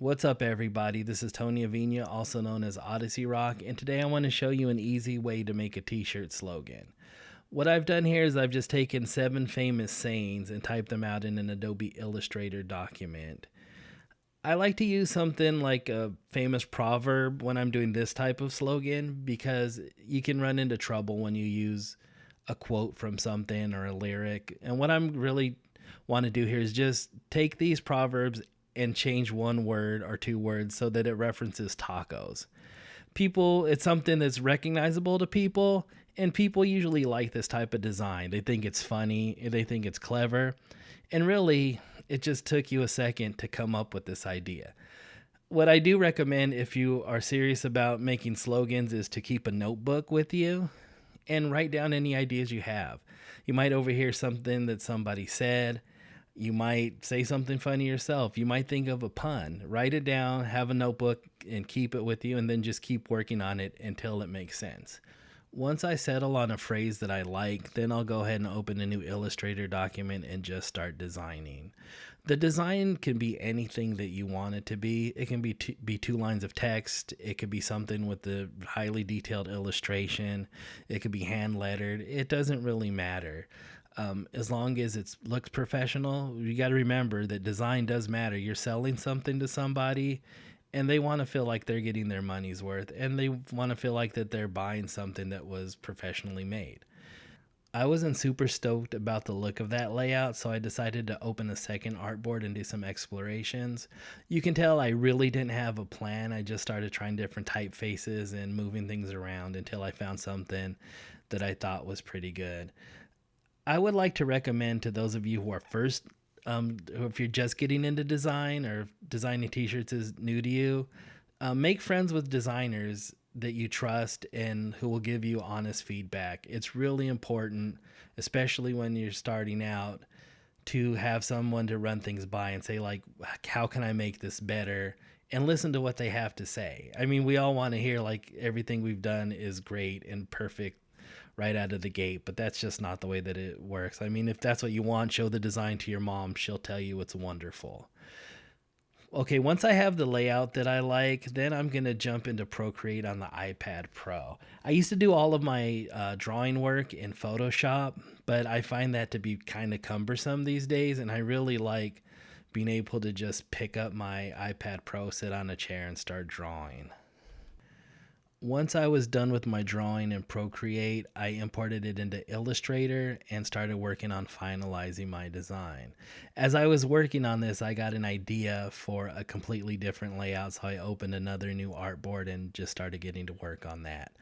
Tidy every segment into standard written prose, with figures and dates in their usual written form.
What's up, everybody? This is Tony Avina, also known as Odyssey Rock, and today I want to show you an easy way to make a t-shirt slogan. What I've done here is I've just taken 7 famous sayings and typed them out in an Adobe Illustrator document. I like to use something like a famous proverb when I'm doing this type of slogan because you can run into trouble when you use a quote from something or a lyric. And what I'm really want to do here is just take these proverbs and change one word or 2 words so that it references tacos. It's something that's recognizable to people, and people usually like this type of design. They think it's funny, they think it's clever, and really, it just took you a second to come up with this idea. What I do recommend if you are serious about making slogans is to keep a notebook with you and write down any ideas you have. You might overhear something that somebody said. You might say something funny yourself. You might think of a pun. Write it down, have a notebook, and keep it with you, and then just keep working on it until it makes sense. Once I settle on a phrase that I like, then I'll go ahead and open a new Illustrator document and just start designing. The design can be anything that you want it to be. It can be 2 lines of text. It could be something with a highly detailed illustration. It could be hand lettered. It doesn't really matter. As long as it looks professional, you got to remember that design does matter. You're selling something to somebody, and they want to feel like they're getting their money's worth, and they want to feel like that they're buying something that was professionally made. I wasn't super stoked about the look of that layout, so I decided to open a second artboard and do some explorations. You can tell I really didn't have a plan. I just started trying different typefaces and moving things around until I found something that I thought was pretty good. I would like to recommend to those of you who are if you're just getting into design or designing t-shirts is new to you, make friends with designers that you trust and who will give you honest feedback. It's really important, especially when you're starting out, to have someone to run things by and say, like, how can I make this better? And listen to what they have to say. I mean, we all want to hear like everything we've done is great and perfect right out of the gate, but that's just not the way that it works. I mean, if that's what you want, show the design to your mom. She'll tell you it's wonderful. Okay, once I have the layout that I like, then I'm going to jump into Procreate on the iPad Pro. I used to do all of my drawing work in Photoshop, but I find that to be kind of cumbersome these days, and I really like being able to just pick up my iPad Pro, sit on a chair, and start drawing. Once I was done with my drawing in Procreate, I imported it into Illustrator and started working on finalizing my design. As I was working on this, I got an idea for a completely different layout, so I opened another new artboard and just started getting to work on that.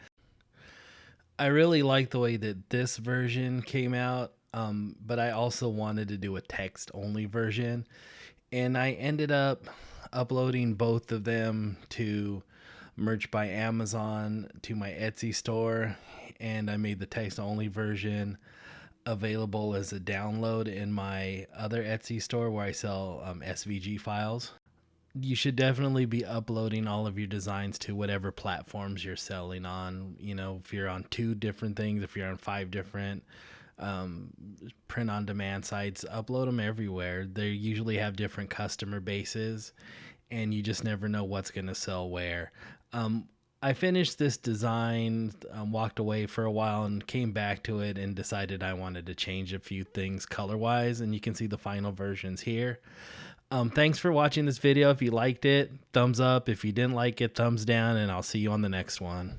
I really like the way that this version came out, but I also wanted to do a text-only version, and I ended up uploading both of them to Merch by Amazon to my Etsy store, and I made the text only version available as a download in my other Etsy store where I sell SVG files. You should definitely be uploading all of your designs to whatever platforms you're selling on. You know, if you're on 2 different things, if you're on 5 different print on demand sites, upload them everywhere. They usually have different customer bases, and you just never know what's going to sell where. I finished this design, walked away for a while, and came back to it and decided I wanted to change a few things color-wise, and you can see the final versions here. Thanks for watching this video. If you liked it, thumbs up. If you didn't like it, thumbs down, and I'll see you on the next one.